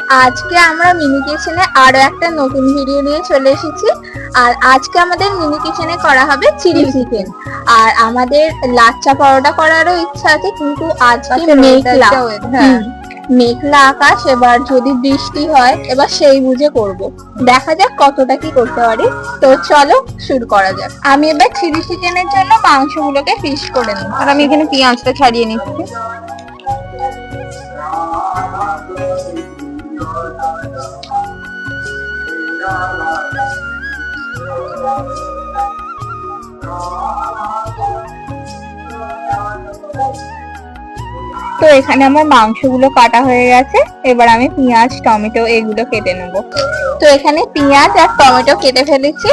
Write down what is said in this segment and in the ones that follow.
আজকে আমরা মিনি কিচেনে আরো একটা নতুন ভিডিও নিয়ে চলে এসেছি। আর আজকে আমাদের মিনি কিচেনে করা হবে চিলি চিকেন। আর আমাদের লাচ্চা পরোটা করারও ইচ্ছা আছে, কিন্তু আজকে মেঘলা মেঘলা আকাশ, এবার যদি বৃষ্টি হয় এবার সেই বুঝে করব। দেখা যাক কতটা কি করতে পারি। তো চলো শুরু করা যাক। আমি এবার চিলি চিকেনের জন্য মাংসগুলোকে পিস করে নেব। আর আমি এখানে পেঁয়াজটা ছাড়িয়ে নিচ্ছি। তো এখানে আমার মাংসগুলো কাটা হয়ে গেছে, এবার আমি পেঁয়াজ টমেটো এগুলো কেটে নেব। তো এখানে পেঁয়াজ আর টমেটো কেটে ফেলেছি,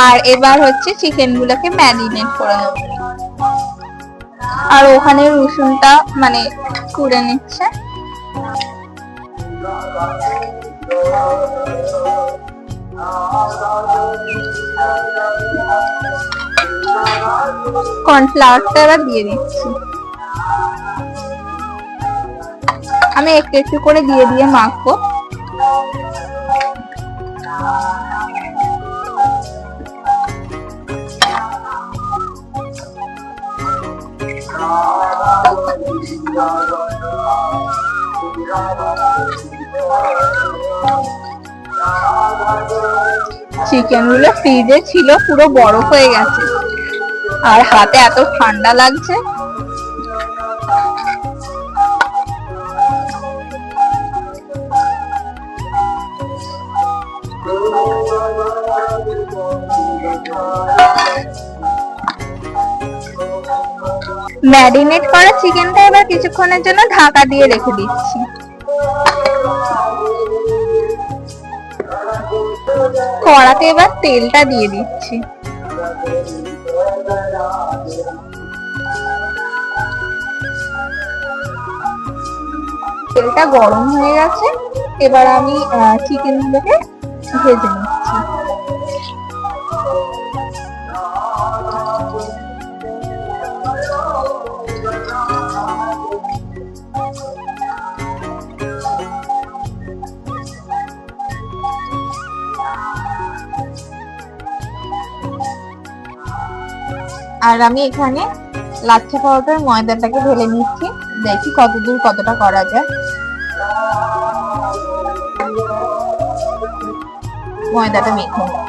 আর এবার হচ্ছে চিকেন গুলোকে ম্যারিনেট করে নেব। আর ওখানে রসুনটা মানে কুড়ে নিচ্ছে। কর্নফ্লাওয়ারটা এবার দিয়ে দিচ্ছি। আমি একটু একটু করে দিয়ে দিয়ে মাখবো। চিকেন গুলো ফ্রিজে ছিল, পুরো বরফ হয়ে গেছে, আর হাতে এত ঠান্ডা লাগছে। ম্যারিনেট করা চিকেনটা এবার কিছুক্ষণের জন্য ঢাকা দিয়ে রেখে দিচ্ছি। কড়াতে এবার তেলটা দিয়ে দিচ্ছি। তেলটা গরম হয়ে গেছে, এবার আমি চিকেন গুলোকে ভেজে নিচ্ছি। আর আমি এখানে লাচ্ছা পরোটার ময়দাটাকে ঢেলে নিচ্ছি, দেখি কতদূর কতটা করা যায়। ময়দাটা মেখে নিই।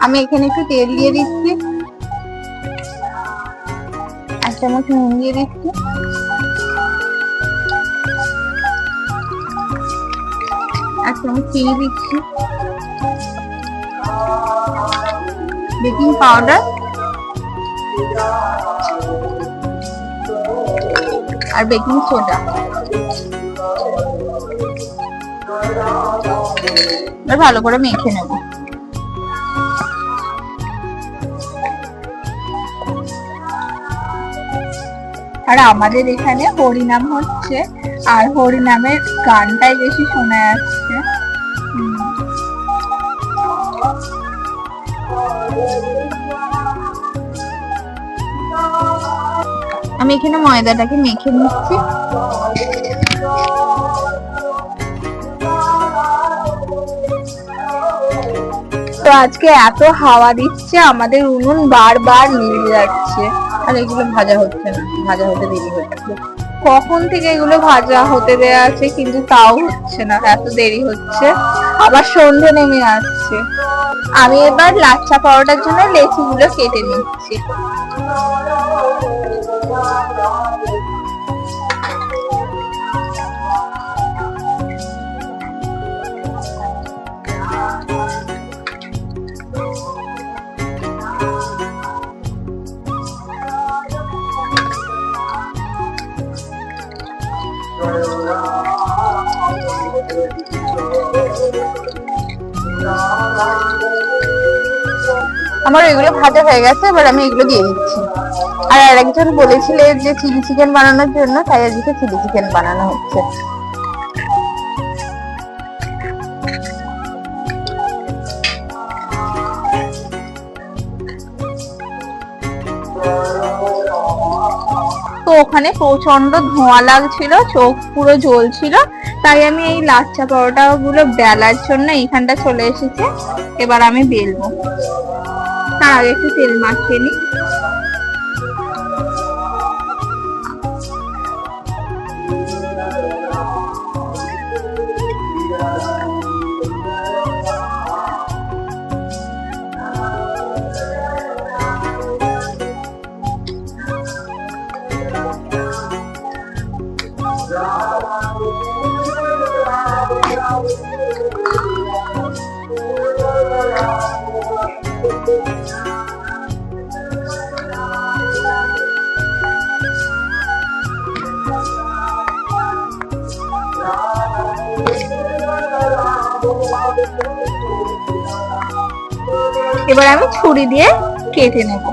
আমি এখানে একটু তেল দিয়ে দিচ্ছি, এক চামচ নুন দিয়ে দিচ্ছি, এক চামচ চিনি দিচ্ছি, বেকিং পাউডার আর বেকিং সোডা। ভালো করে মেখে নেব। আর আমাদের এখানে হরিনাম হচ্ছে, আর হরিনামের গানটাই বেশি শোনা যাচ্ছে। আমি এখানে ময়দাটাকে মেখে নিচ্ছি। তো আজকে এত হাওয়া দিচ্ছে, আমাদের উনুন বারবার নিভে যাচ্ছে, আর এগুলো ভাজা হচ্ছে না, ভাজা হতে দেরি হচ্ছে। কখন থেকে এগুলো ভাজা হতে দেয়া আছে, কিন্তু তাও হচ্ছে না, এত দেরি হচ্ছে। আবার সন্ধে নেমে আসছে। আমি এবার লাচ্ছা পরোটার জন্য লেচিগুলো কেটে নিচ্ছি। আমার এগুলো ভাজা হয়ে গেছে, এবার আমি এগুলো দিয়ে দিচ্ছি। আর আরেকজন বলেছিলেন যে চিলি চিকেন বানানোর জন্য, তাই আজকে চিলি চিকেন বানানো হচ্ছে। তো ওখানে প্রচন্ড ধোঁয়া লাগছিল, চোখ পুরো জ্বলছিল, তাই আমি এই লাচ্ছা পরোটা গুলো বেলার জন্য এইখানটা চলে এসেছি। এবার আমি বেলবো, তার আগে একটু তেল মাখিয়ে নিই। এবার আমি ছুরি দিয়ে কেটে নেব।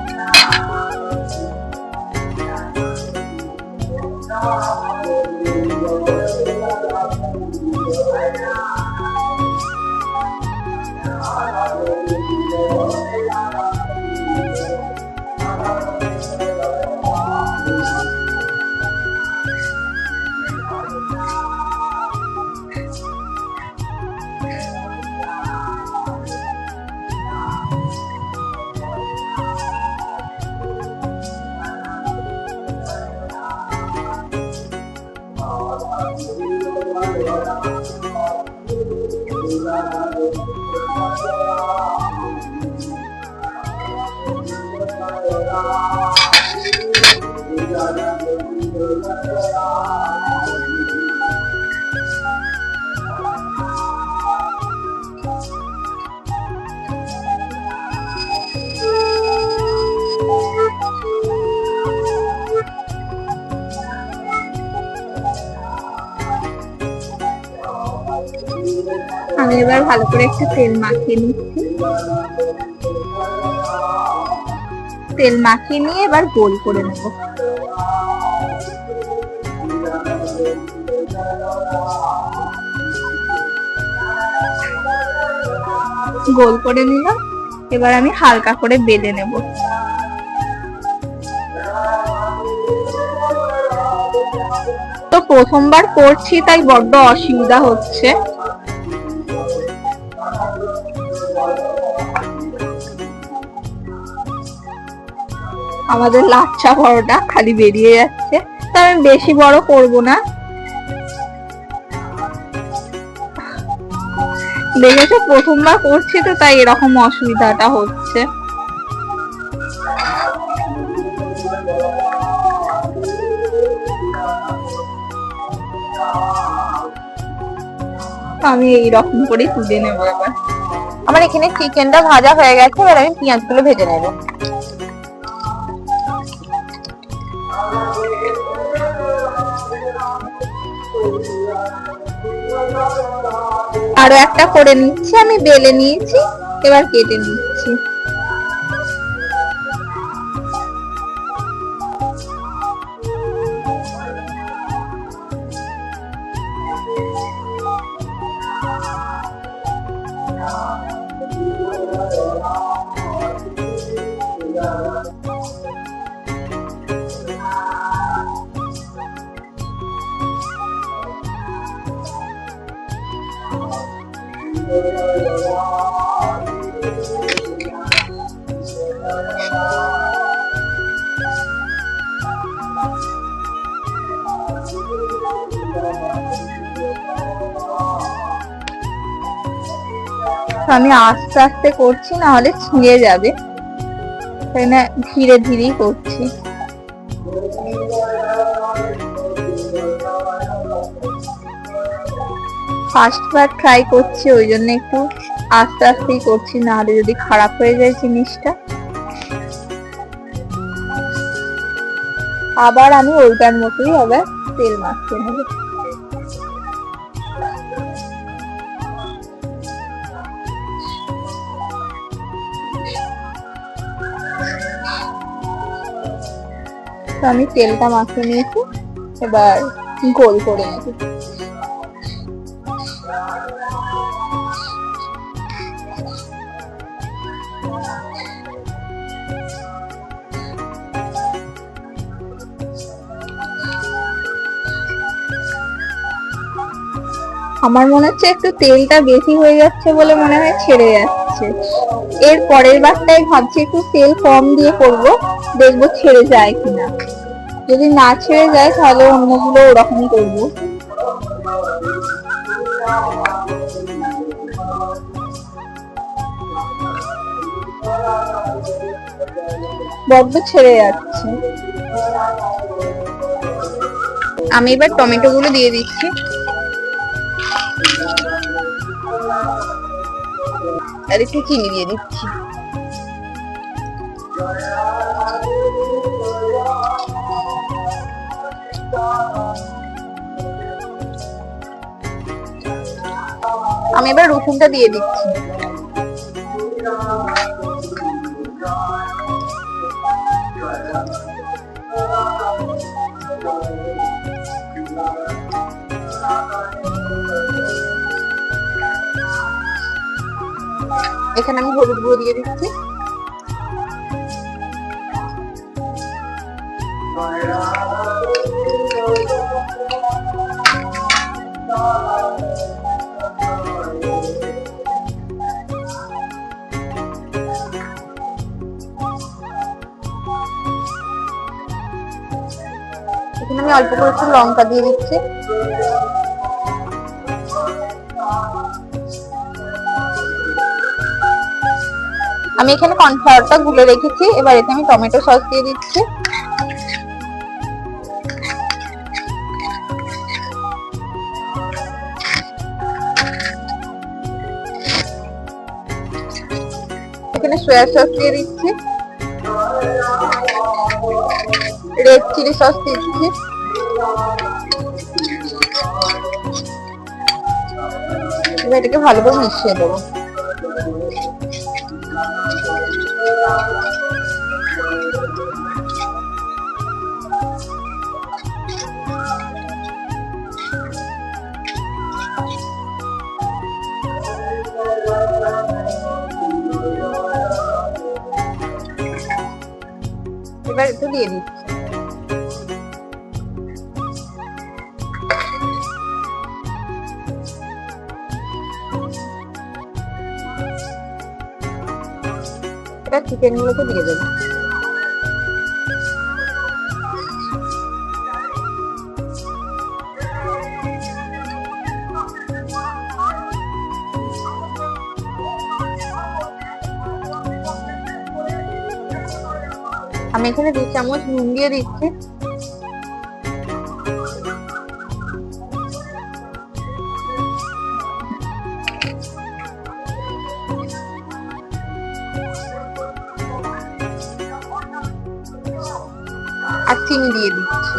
আমি এবার ভালো করে একটু তেল মাখিয়ে নিচ্ছি। তেল মাখিয়ে নিয়ে এবার গোল করে নেব। গোল করে নিলাম, এবার আমি হালকা করে বেলে নেব। তো প্রথমবার করছি তাই বড্ড অসুবিধা হচ্ছে। আমাদের লাচ্ছা পরোটা খালি বেরিয়ে যাচ্ছে, তো আমি বেশি বড় করব না। দেখেছো, প্রথমবার করছি তো তাই এরকম অসুবিধাটা হচ্ছে। আমি এইরকম করে তুলে নেবো। এবার আমার এখানে চিকেনটা ভাজা হয়ে গেছে, এবার আমি পেঁয়াজগুলো ভেজে নেব। আরো একটা করে নিচ্ছি, আমি বেলে নিয়েছি, এবার কেটে নিচ্ছি। আমি আস্তে আস্তে করছি, না হলে ছিঁড়ে যাবে, তাই না ধীরে ধীরেই করছি। ফার্স্ট বার ট্রাই করছি, ওই জন্য একটু আস্তে আস্তেই করছি, না হলে যদি খারাপ হয়ে যায় জিনিসটা। আবার আমি ওইটার মতোই আবার তেল মাখতে হবে। তো আমি তেলটা মাখিয়ে নিয়েছি, এবার গোল করে নেব। আমার মনে হচ্ছে একটু তেলটা বেশি হয়ে যাচ্ছে বলে মনে হয় ছেড়ে যাচ্ছে। এর পরের বারটাই ভাবছি একটু তেল কম দিয়ে করব, দেখবো ছেড়ে যায় কিনা। যদি না ছেড়ে যায় তাহলে অন্যগুলো ওরকমই করবো। বড্ড ছেড়ে যাচ্ছে। আমি এবার টমেটো গুলো দিয়ে দিচ্ছি। আর একটু চিনি দিয়ে দিচ্ছি। আমি এবার রসুনটা দিয়ে দিচ্ছি। এখানে আমি হলুদ গুঁড়ো দিয়ে দিচ্ছি। এখানে আমি অল্প করে একটু লঙ্কা দিয়ে দিচ্ছি। আমি এখানে কর্নফ্লাওয়ারটা গুলে রেখেছি, এবার এতে আমি টমেটো সস দিয়ে দিচ্ছি। এখানে সয়া সস দিয়ে দিচ্ছি, রেড চিলি সস দিচ্ছি, এবার এটাকে ভালো করে মিশিয়ে দেবো। এবার একটু দিয়ে দিচ্ছি। এবার চিকেন গুলোকে দিয়ে দেবো। আমি এখানে 2 চামচ নুন দিয়ে দিচ্ছি। আর চিনি দিয়ে দিচ্ছি।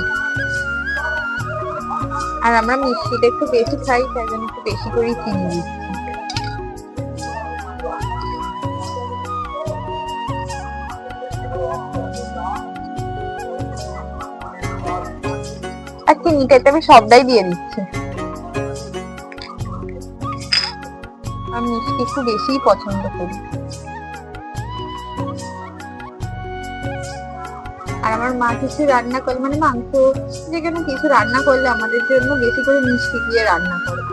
আর আমরা মিষ্টিটা একটু বেশি খাই, তাই জন্য একটু বেশি করে চিনি দিচ্ছি। আর চিনিটাতে আমি সবটাই দিয়ে দিচ্ছি। আমি মিষ্টি একটু বেশিই পছন্দ করি। আর আমার মা কিছু রান্না করলে, মানে মাংস যে কোনো কিছু রান্না করলে আমাদের জন্য বেশি করে মিষ্টি দিয়ে রান্না করে,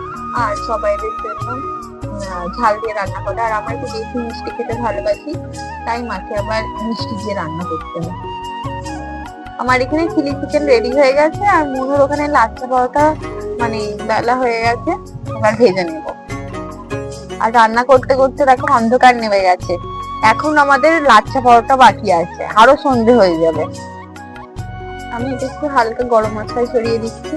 আর সবাইদের জন্য ঝাল দিয়ে রান্না করে। আর আমার একটু বেশি মিষ্টি খেতে ভালোবাসি, তাই মাকে আবার মিষ্টি দিয়ে রান্না করতে হয়। আমার এখানে চিলি চিকেন রেডি হয়ে গেছে, আর মনুর ওখানে লাচ্ছা পরোটা মানে বেলা হয়ে গেছে, এবার ভেজে নেব। আর রান্না করতে করতে দেখো অন্ধকার নেমে গেছে, এখন আমাদের লাচ্ছা পরোটা বাকি আছে, আরো সন্ধে হয়ে যাবে। আমি এটা একটু হালকা গরম মশলা ছড়িয়ে দিচ্ছি।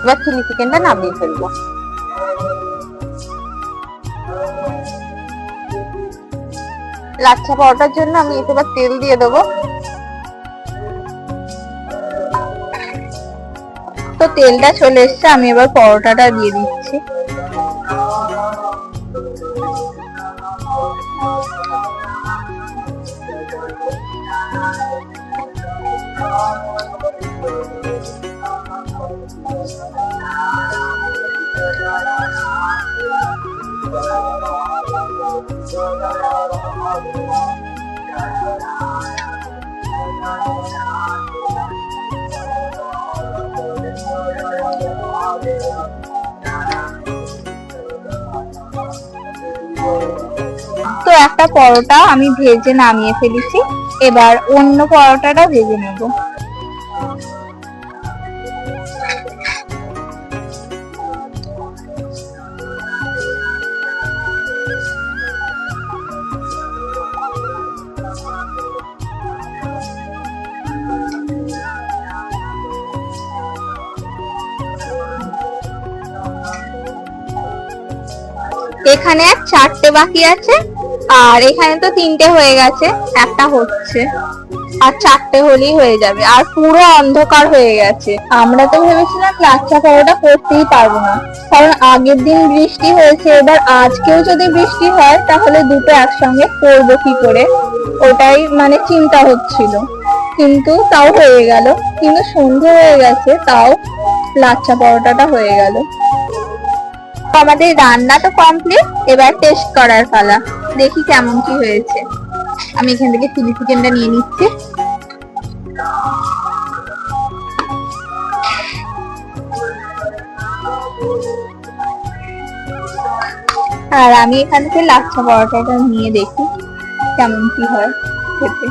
এবার চিলি চিকেনটা নামিয়ে ফেলবো। লাচ্ছা পরোটার জন্য আমি এবার তেল দিয়ে দেবো। তো তেলটা চলে এসছে, আমি এবার পরোটাটা দিয়ে দিচ্ছি। একটা পরোটা আমি ভেজে নামিয়ে ফেলেছি, এবার অন্য পরোটাটা ভেজে নেব। এখানে আর 4টে বাকি আছে, আর এখানে তো 3টে হয়ে গেছে, একটা হচ্ছে, আর 4টে হলেই হয়ে যাবে। আর পুরো অন্ধকার হয়ে গেছে। আমরা তো ভেবেছিলাম লাচ্ছা পরোটা করতেই পারবো না, কারণ আগের দিন বৃষ্টি হয়েছে, এবার আজকেও যদি বৃষ্টি হয় তাহলে দুটো একসঙ্গে করবো কি করে, ওটাই মানে চিন্তা হচ্ছিল। কিন্তু তাও হয়ে গেল, কিন্তু সন্ধে হয়ে গেছে, তাও লাচ্ছা পরোটাটা হয়ে গেল। আমাদের রান্না তো কমপ্লিট, এবার টেস্ট করার পালা। দেখি কেমন কি হয়েছে। আমি এখান থেকে চিলি চিকেনটা নিয়ে নিচ্ছি। আর আমি এখান থেকে লাচ্ছা পরোটাটা নিয়ে দেখি কেমন কি হয় খেতে।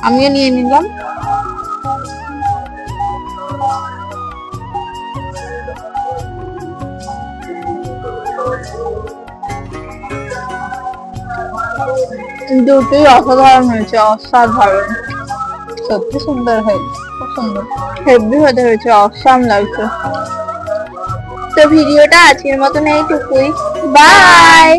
আমিও নিয়ে নিলাম। দুটোই অসাধারণ হয়েছে, অসাধারণ, সত্যি সুন্দর হয়েছে, খুব সুন্দর, হেভি হতে হয়েছে, অসাম লাগছে। তো ভিডিওটা আজকের মতন এইটুকুই, বাই।